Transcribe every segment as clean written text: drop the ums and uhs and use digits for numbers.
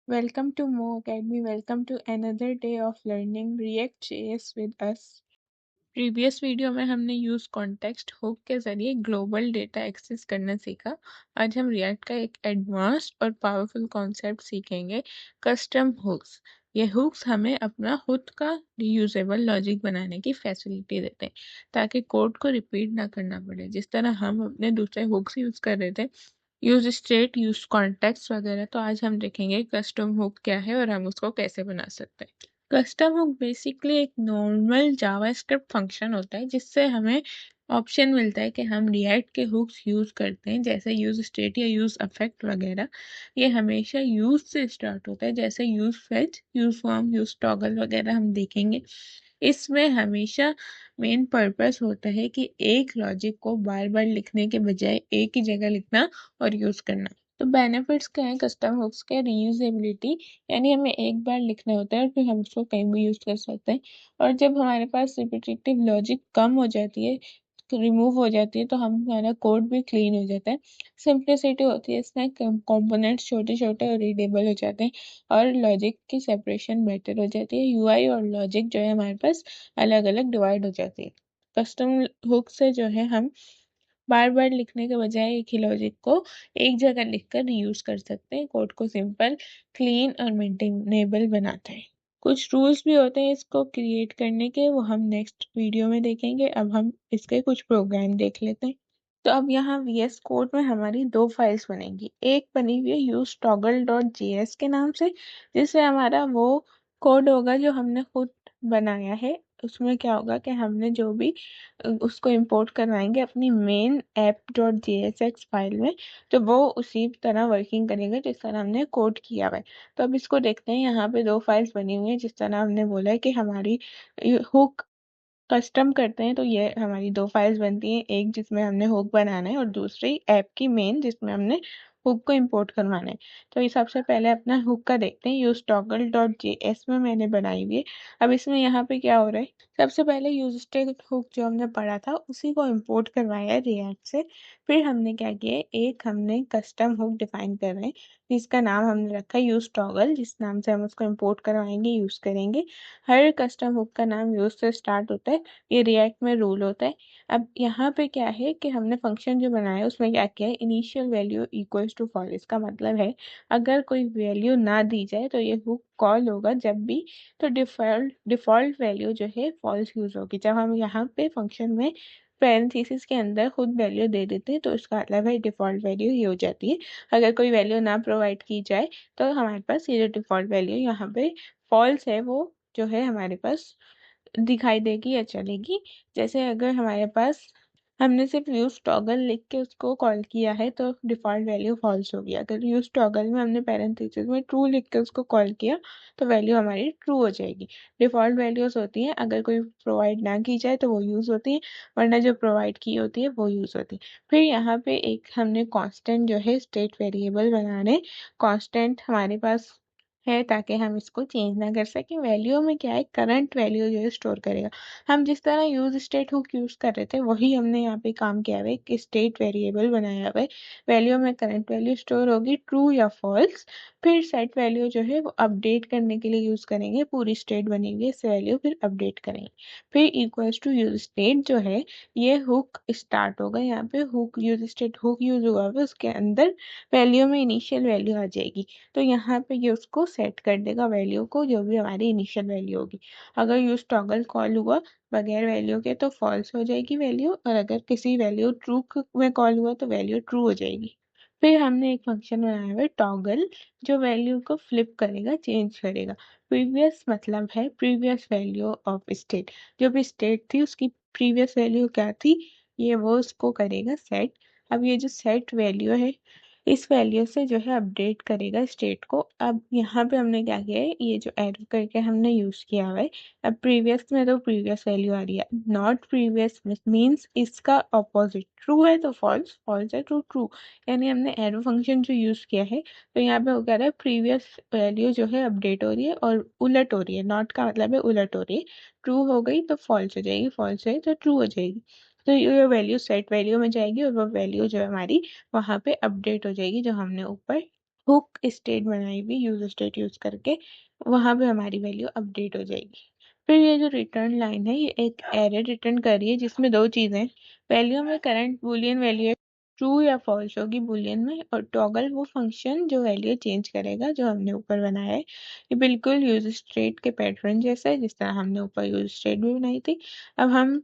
Welcome to Mo Academy. Welcome to another day of learning React.js with us. Previous video में हमने use context hook के जरिए global data access करना सीखा। आज हम रिएक्ट का एक एडवांस्ड और पावरफुल कॉन्सेप्ट सीखेंगे, कस्टम हुक्स। ये हुक्स हमें अपना खुद का रीयूजेबल लॉजिक बनाने की फैसिलिटी देते हैं ताकि कोड को रिपीट ना करना पड़े। जिस तरह हम अपने दूसरे हुक्स यूज कर रहे थे, यूज स्टेट, यूज कॉन्टेक्स्ट वगैरह, तो आज हम देखेंगे कस्टम हुक क्या है और हम उसको कैसे बना सकते हैं। कस्टम हुक बेसिकली एक नॉर्मल जावास्क्रिप्ट फंक्शन होता है जिससे हमें ऑप्शन मिलता है कि हम रिएक्ट के हुक्स यूज करते हैं, जैसे यूज स्टेट या यूज अफेक्ट वगैरह। ये हमेशा यूज से स्टार्ट होता है, जैसे use fetch, use form, use toggle वगैरह हम देखेंगे। इसमें हमेशा मेन पर्पस होता है कि एक लॉजिक को बार बार लिखने के बजाय एक ही जगह लिखना और यूज करना। तो बेनिफिट्स क्या है कस्टम हुक्स के? रीयूजेबिलिटी, यानी हमें एक बार लिखना होता है और फिर हम उसको कहीं भी यूज कर सकते हैं। और जब हमारे पास रिपीटेटिव लॉजिक कम हो जाती है, रिमूव हो जाती है, तो हमारा कोड भी क्लीन हो जाता है। सिंप्लिसिटी होती है, इसमें कंपोनेंट्स छोटे छोटे और रीडेबल हो जाते हैं और लॉजिक की सेपरेशन बेटर हो जाती है। यूआई और लॉजिक जो है हमारे पास अलग अलग डिवाइड हो जाती है। कस्टम हुक से जो है हम बार बार लिखने के बजाय एक ही लॉजिक को एक जगह लिखकर रीयूज कर सकते हैं। कोड को सिंपल, क्लीन और मेंटेनेबल बनाता है। कुछ रूल्स भी होते हैं इसको क्रिएट करने के, वो हम नेक्स्ट वीडियो में देखेंगे। अब हम इसके कुछ प्रोग्राम देख लेते हैं। तो अब यहाँ VS कोड में हमारी दो फाइल्स बनेंगी। एक बनी हुई है यूज टॉगल डॉट जेएस के नाम से, जिससे हमारा वो कोड होगा जो हमने खुद बनाया है। उसमें क्या होगा कि हमने जो भी उसको इंपोर्ट करवाएंगे अपनी main app dot JSX file में, तो वो उसी तरह वर्किंग करेगा जिस तरह हमने कोड किया हुआ है। तो अब इसको देखते हैं। यहाँ पे दो फाइल्स बनी हुई हैं, जिस तरह हमने बोला है कि हमारी हुक कस्टम करते हैं, तो ये हमारी दो फाइल्स बनती हैं, एक जिसमें हमने हुक बनाना है और दूसरी ऐप की मेन जिसमें हमने हुक को इंपोर्ट करवाना है। तो ये सबसे पहले अपना हुक का देखते हैं। यूज टॉगल डॉट जेएस में मैंने बनाई हुई है। अब इसमें यहाँ पे क्या हो रहा है, सबसे पहले यूज स्टेट हुक जो हमने पढ़ा था उसी को इंपोर्ट करवाया है रिएक्ट से। फिर हमने क्या किया है, एक हमने कस्टम हुक डिफाइन कर रहे हैं जिसका नाम हमने रखा है यूज टॉगल, जिस नाम से हम उसको इंपोर्ट करवाएंगे, यूज करेंगे। हर कस्टम हुक का नाम यूज से स्टार्ट होता है, ये रिएक्ट में रूल होता है। अब यहाँ पे क्या है कि हमने फंक्शन जो बनाया है उसमें क्या किया है, initial value equals to false. इसका मतलब है अगर कोई वैल्यू ना दी जाए तो ये हुक कॉल होगा जब भी, तो डिफॉल्ट वैल्यू जो है फॉल्स यूज होगी। जब हम यहाँ पे फंक्शन में पैरेंथेसिस के अंदर खुद वैल्यू दे देते हैं तो इसका मतलब है डिफॉल्ट वैल्यू ये हो जाती है। अगर कोई वैल्यू ना प्रोवाइड की जाए तो हमारे पास ये जो डिफॉल्ट वैल्यू यहाँ पे फॉल्स है वो जो है हमारे पास दिखाई देगी या चलेगी। जैसे अगर हमारे पास हमने सिर्फ यूज टॉगल लिख के उसको कॉल किया है तो डिफॉल्ट वैल्यू फॉल्स होगी। अगर यूज टॉगल में हमने पैरेंथेसिस में ट्रू लिख के उसको कॉल किया तो वैल्यू हमारी ट्रू हो जाएगी। डिफॉल्ट वैल्यूज होती हैं, अगर कोई प्रोवाइड ना की जाए तो वो यूज होती है, वरना जो प्रोवाइड की होती है वो यूज होती है। फिर यहाँ पे एक हमने कांस्टेंट जो है स्टेट वेरिएबल बनाने, कांस्टेंट हमारे पास है ताकि हम इसको चेंज ना कर सकें। वैल्यू में क्या है, करंट वैल्यू जो है स्टोर करेगा। हम जिस तरह यूज स्टेट हुक यूज कर रहे थे वही हमने यहाँ पे काम किया हुआ है कि स्टेट वेरिएबल बनाया हुआ है। वैल्यू में करंट वैल्यू स्टोर होगी, ट्रू या फॉल्स। फिर सेट वैल्यू जो है वो अपडेट करने के लिए यूज करेंगे, पूरी स्टेट बनी हुई है इस वैल्यू फिर अपडेट करेंगे। फिर इक्वल्स टू यूज स्टेट जो है, ये हुक स्टार्ट होगा। यहाँ पे hook use state hook use हुआ है, उसके अंदर वैल्यू में इनिशियल वैल्यू आ जाएगी। तो यहाँ पे ये उसको सेट कर देगा वैल्यू को, जो भी हमारी इनिशियल वैल्यू होगी। अगर यूज टॉगल कॉल हुआ बगैर वैल्यू के तो फॉल्स हो जाएगी वैल्यू, और अगर किसी वैल्यू ट्रू में कॉल हुआ तो वैल्यू ट्रू हो जाएगी। फिर हमने एक फंक्शन बनाया हुआ है टॉगल, जो वैल्यू को फ्लिप करेगा, चेंज करेगा। प्रीवियस मतलब है प्रीवियस वैल्यू ऑफ स्टेट, जो भी स्टेट थी उसकी प्रीवियस वैल्यू क्या थी, ये वो उसको करेगा सेट। अब ये जो सेट वैल्यू है, इस वैल्यू से जो है अपडेट करेगा स्टेट को। अब यहाँ पे हमने क्या किया है, ये जो एरो करके हमने यूज किया हुआ है। अब प्रीवियस में तो प्रीवियस वैल्यू आ रही है, नॉट प्रीवियस मीन्स इसका ऑपोजिट, ट्रू है तो फॉल्स, फॉल्स है तो ट्रू। यानी हमने एरो फंक्शन जो यूज किया है, तो यहाँ पे वो कह रहा है प्रीवियस वैल्यू जो है अपडेट हो रही है और उलट हो रही है। नॉट का मतलब है उलट हो रही है, ट्रू हो गई तो फॉल्स हो जाएगी, फॉल्स है तो ट्रू हो जाएगी। तो ये वैल्यू सेट वैल्यू में जाएगी और वो वैल्यू जो है हमारी वहां पे अपडेट हो जाएगी जो हमने ऊपर हुक स्टेट बनाई हुई यूज स्टेट यूज करके, वहां पे हमारी वैल्यू अपडेट हो जाएगी। फिर ये जो रिटर्न लाइन है ये एक एरे रिटर्न कर रही है जिसमें दो चीजें हैं। वैल्यू में करंट बुलियन वैल्यू है, ट्रू या फॉल्स होगी बुलियन में, और टॉगल वो फंक्शन जो वैल्यू चेंज करेगा जो हमने ऊपर बनाया है। ये बिल्कुल यूज स्टेट के पैटर्न जैसा है जिस तरह हमने ऊपर यूज स्टेट भी बनाई थी। अब हम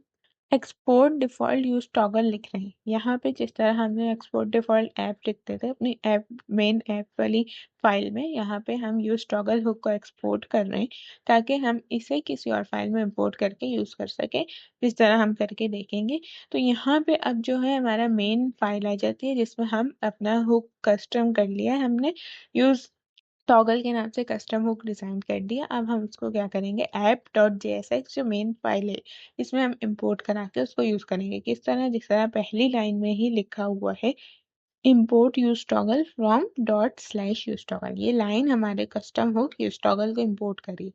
एक्सपोर्ट डिफॉल्ट यूज टॉगल लिख रहे हैं। यहाँ पे जिस तरह हमने एक्सपोर्ट डिफॉल्ट ऐप लिखते थे अपनी ऐप मेन ऐप वाली फाइल में, यहाँ पे हम यूज टॉगल हुक को एक्सपोर्ट कर रहे हैं ताकि हम इसे किसी और फाइल में इंपोर्ट करके यूज कर सके, जिस तरह हम करके देखेंगे। तो यहाँ पे अब जो है हमारा मेन फाइल आ जाती है जिसमें हम अपना हुक कस्टम कर लिया है हमने, यूज टॉगल के नाम से कस्टम हुक डिजाइन कर दिया। अब हम उसको क्या करेंगे, ऐप डॉट जेएसएक्स जो मेन फाइल है इसमें हम इंपोर्ट करा के उसको यूज करेंगे। किस तरह, जिस तरह पहली लाइन में ही लिखा हुआ है, import use toggle from dot slash use toggle, ये लाइन हमारे कस्टम हुक यूज टॉगल को इंपोर्ट करी।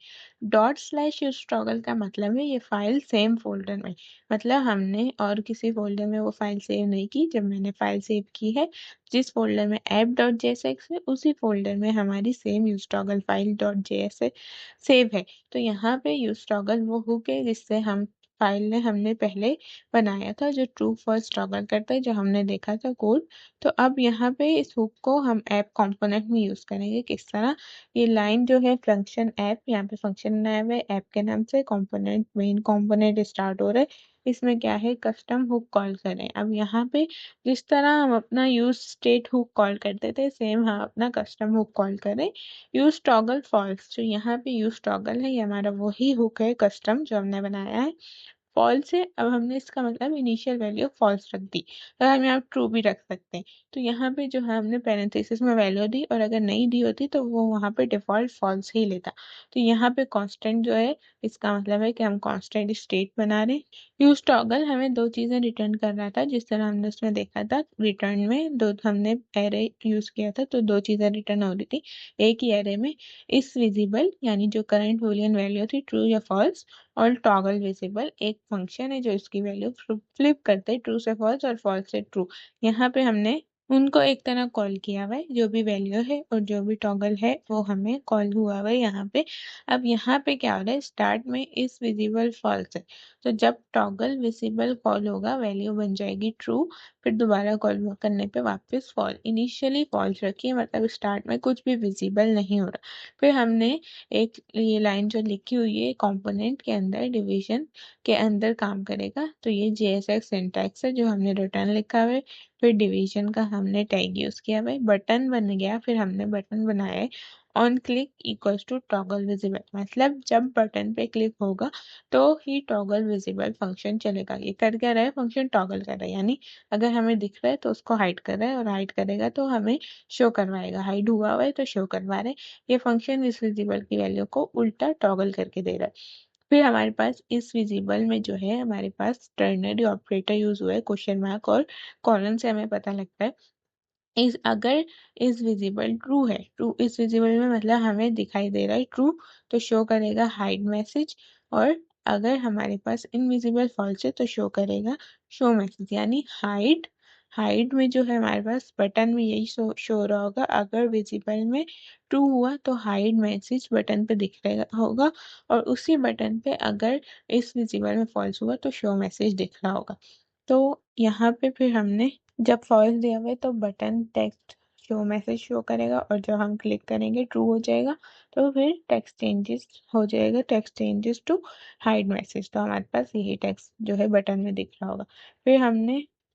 डॉट स्लैश यूज टॉगल का मतलब है ये फाइल सेम फोल्डर में, मतलब हमने और किसी फोल्डर में वो फाइल सेव नहीं की। जब मैंने फाइल सेव की है जिस फोल्डर में ऐप डॉट जेएसएक्स है उसी फोल्डर में हमारी same use toggle file dot JSX save है। तो यहाँ पे यूज टॉगल वो हुक है जिससे हम फाइल ने हमने पहले बनाया था जो ट्रू फॉल्स टॉगल करता है, जो हमने देखा था कोड। तो अब यहाँ पे इस हुक को हम ऐप कंपोनेंट में यूज करेंगे। किस तरह, ये लाइन जो है फंक्शन ऐप, यहाँ पे फंक्शन नाम है ऐप के नाम से, कंपोनेंट मेन कंपोनेंट स्टार्ट हो रहा है। इसमें क्या है, कस्टम हुक कॉल करें। अब यहाँ पे जिस तरह हम अपना यूज स्टेट हुक कॉल करते थे सेम हम अपना कस्टम हुक कॉल करें। यूज टॉगल फॉल्स, जो यहाँ पे यूज टॉगल है ये हमारा वही हुक है कस्टम जो हमने बनाया है। फॉल्स है, अब हमने इसका मतलब इनिशियल वैल्यू फॉल्स रख दी, और हम यहाँ ट्रू भी रख सकते हैं। तो यहाँ पे जो है हमने पैरेंथेसिस में वैल्यू दी, और अगर नहीं दी होती तो वो वहाँ पे डिफॉल्ट फॉल्स ही लेता। तो यहाँ पे कांस्टेंट जो है इसका मतलब है कि हम कांस्टेंट स्टेट बना रहे हैं। यूज टॉगल हमें दो चीजें रिटर्न कर रहा था, जिस तरह हमने उसमें देखा था रिटर्न में दो हमने एरे यूज किया था तो दो चीजें रिटर्न हो रही थी। एक ही एरे में इस विजिबल यानी जो करंट बूलियन वैल्यू थी ट्रू या फॉल्स, और टॉगल विजिबल एक फंक्शन है जो इसकी वैल्यू फ्लिप करते हैं ट्रू से फॉल्स और फॉल्स से ट्रू। यहाँ पे हमने उनको एक तरह कॉल किया हुआ है, जो भी वैल्यू है और जो भी टॉगल है वो हमें कॉल हुआ हुआ है यहाँ पे। अब यहाँ पे क्या हो रहा है, स्टार्ट में इस विजिबल फॉल्स है, तो जब टॉगल विजिबल कॉल होगा वैल्यू बन जाएगी ट्रू, फिर दोबारा कॉल करने पे वापस फॉल। इनिशियली फॉल्स रखिए, मतलब स्टार्ट में कुछ भी विजिबल नहीं हो रहा। फिर हमने एक ये लाइन जो लिखी हुई है कंपोनेंट के अंदर डिवीजन के अंदर काम करेगा, तो ये जेएसएक्स सिंटैक्स है जो हमने रिटर्न लिखा हुआ है। फिर डिवीजन का हमने टैग यूज किया हुआ है, बटन बन गया, फिर हमने बटन बनाया है on click equals to toggle visible, मतलब जब बटन पे क्लिक होगा तो ही टॉगल विजिबल फंक्शन चलेगा। ये कर क्या रहा है, फंक्शन टॉगल कर रहा है, यानी अगर हमें दिख रहा है तो उसको हाइड कर रहा है, और हाइड करेगा तो हमें शो करवाएगा, हाइड हुआ हुआ है तो शो करवा रहे हैं। ये फंक्शन इस विजिबल की वैल्यू को उल्टा टॉगल करके दे रहा है। फिर हमारे पास इस विजिबल में जो है हमारे पास टर्नरी ऑपरेटर यूज हुआ है, क्वेश्चन मार्क और कॉलन से हमें पता लगता है इस अगर इस विजिबल ट्रू है, ट्रू इस विजिबल में मतलब हमें दिखाई दे रहा है ट्रू, तो शो करेगा हाइड मैसेज। और अगर हमारे पास इनविजिबल फॉल्स है तो शो करेगा शो मैसेज, यानी हाइड। हाइड में जो है हमारे पास बटन में यही शो हो रहा होगा, अगर विजिबल में ट्रू हुआ तो हाइड मैसेज बटन पे दिख रहा होगा, और उसी बटन पे अगर इस विजिबल में फॉल्स हुआ तो शो मैसेज दिख रहा होगा। तो यहाँ पे फिर हमने जब फॉल्स दिया हुआ है तो button text show message show करेगा, और जब हम क्लिक करेंगे ट्रू हो जाएगा, तो फिर टेक्स्ट चेंजेस हो जाएगा, text changes to hide message, तो हमारे पास यही टेक्स्ट जो है बटन में दिख रहा होगा। फिर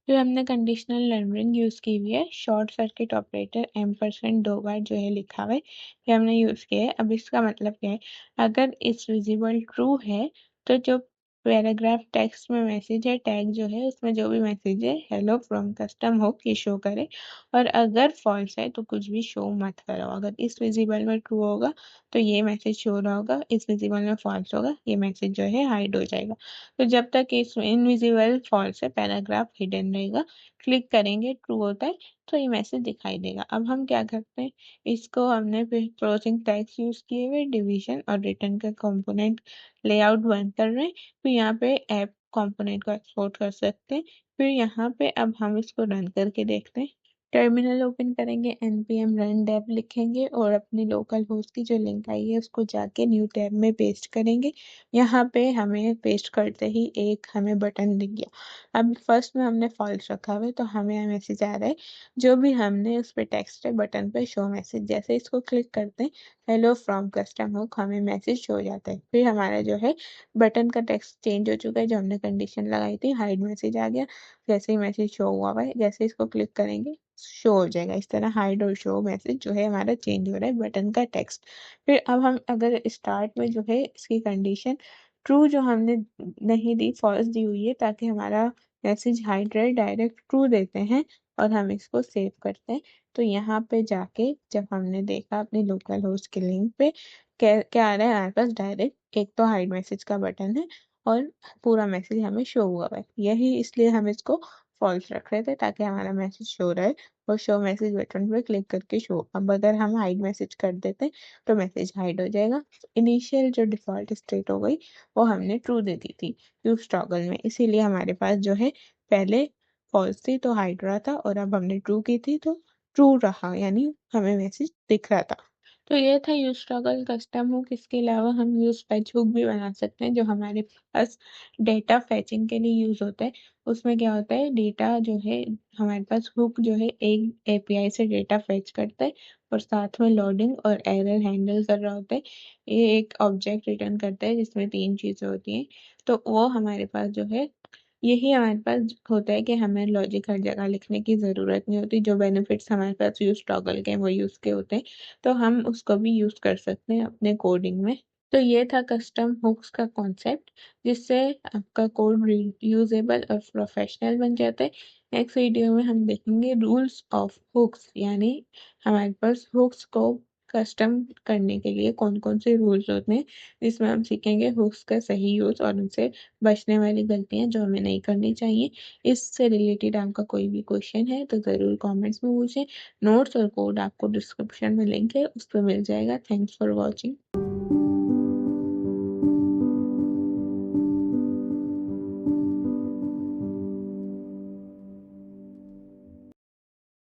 हमने कंडीशनल नंबरिंग यूज की हुई है, शॉर्ट सर्किट ऑपरेटर एम% दो बार जो है लिखा हुआ है ये हमने यूज किया है। अब इसका मतलब क्या है, अगर इस विजिबल ट्रू है तो जो पैराग्राफ टेक्स्ट में मैसेज है टैग जो है उसमें जो भी मैसेज है हेलो फ्रॉम कस्टम हो ये शो करे, और अगर फॉल्स है तो कुछ भी शो मत करो। अगर इस विजिबल में ट्रू होगा तो ये मैसेज शो रहा होगा, इस विजिबल में फॉल्स होगा ये मैसेज जो है हाइड हो जाएगा। तो जब तक इस इनविजिबल फॉल्स है पैराग्राफ हिडन रहेगा, क्लिक करेंगे ट्रू होता है तो ये मैसेज दिखाई देगा। अब हम क्या करते हैं, इसको हमने फिर क्लोजिंग टैग्स यूज किए हुए डिवीजन और रिटर्न का कंपोनेंट लेआउट बंद कर रहे हैं। फिर यहाँ पे ऐप कंपोनेंट को एक्सपोर्ट कर सकते हैं। फिर यहाँ पे अब हम इसको रन करके देखते हैं। टर्मिनल ओपन करेंगे, npm run dev लिखेंगे और अपनी लोकल होस्ट की जो लिंक आई है उसको जाके न्यू टैब में पेस्ट करेंगे। यहाँ पे हमें पेस्ट करते ही एक हमें बटन दिख गया। अब फर्स्ट में हमने फॉल्स रखा हुआ है तो हमें मैसेज आ रहा है जो भी हमने उस पे टेक्स्ट है बटन पे शो मैसेज। जैसे इसको क्लिक करते हैं हेलो फ्रॉम कस्टम हुक हमें मैसेज शो हो जाता है। फिर हमारा जो है बटन का टेक्स्ट चेंज हो चुका है, जो हमने कंडीशन लगाई थी हाइड मैसेज आ गया। जैसे ही मैसेज शो हुआ है जैसे इसको क्लिक करेंगे शो हो जाएगा। इस तरह हाइड और शो मैसेज जो है हमारा चेंज हो रहा है बटन का टेक्स्ट। फिर अब हम अगर स्टार्ट में जो है इसकी कंडीशन ट्रू जो हमने नहीं दी फॉल्स दी हुई है ताकि हमारा मैसेज हाइड रहे, डायरेक्ट ट्रू देते हैं और हम इसको सेव करते हैं। तो यहाँ पे जाके जब हमने देखा अपनी लोकल होस्ट के लिंक पे क्या क्या आ रहा है हमारे पास डायरेक्ट एक तो हाइड मैसेज का बटन है और पूरा मैसेज हमें शो हुआ है। यही इसलिए हम इसको फॉल्स रख रहे थे ताकि हमारा मैसेज शो रहे और शो मैसेज बटन पर क्लिक करके शो। अब अगर हम हाइड मैसेज कर देते तो मैसेज हाइड हो जाएगा। इनिशियल जो डिफॉल्ट स्टेट हो गई वो हमने ट्रू दे दी थी यूज टॉगल में, इसीलिए हमारे पास जो है पहले फॉल्स थी तो हाइड रहा था और अब हमने ट्रू की थी तो ट्रू रहा, यानी हमें मैसेज दिख रहा था। तो ये था यूज टॉगल कस्टम हुक। इसके अलावा हम यूज फेच हुक भी बना सकते हैं जो हमारे पास डेटा फेचिंग के लिए यूज होता है। उसमें क्या होता है डेटा जो है हमारे पास हुक जो है एक एपीआई से डेटा फेच करता है और साथ में लोडिंग और एरर हैंडल कर रहा होता है। ये एक ऑब्जेक्ट रिटर्न करता है जिसमें तीन चीजें होती हैं। तो वो हमारे पास जो है यही हमारे पास होता है कि हमें लॉजिक हर जगह लिखने की ज़रूरत नहीं होती। जो बेनिफिट्स हमारे पास यूज टॉगल के हैं वो यूज़ के होते हैं तो हम उसको भी यूज़ कर सकते हैं अपने कोडिंग में। तो ये था कस्टम हुक्स का कॉन्सेप्ट जिससे आपका कोड यूजेबल और प्रोफेशनल बन जाता है। नेक्स्ट वीडियो में हम देखेंगे रूल्स ऑफ हुक्स, यानी हमारे पास हुक्स को कस्टम करने के लिए कौन कौन से रूल्स होते हैं, जिसमें हम सीखेंगे हुक्स का सही यूज और उनसे बचने वाली गलतियां जो हमें नहीं करनी चाहिए। इससे रिलेटेड आपका कोई भी क्वेश्चन है तो ज़रूर कमेंट्स में पूछें। नोट्स और कोड आपको डिस्क्रिप्शन में लिंक है उस पर मिल जाएगा। Thanks for watching.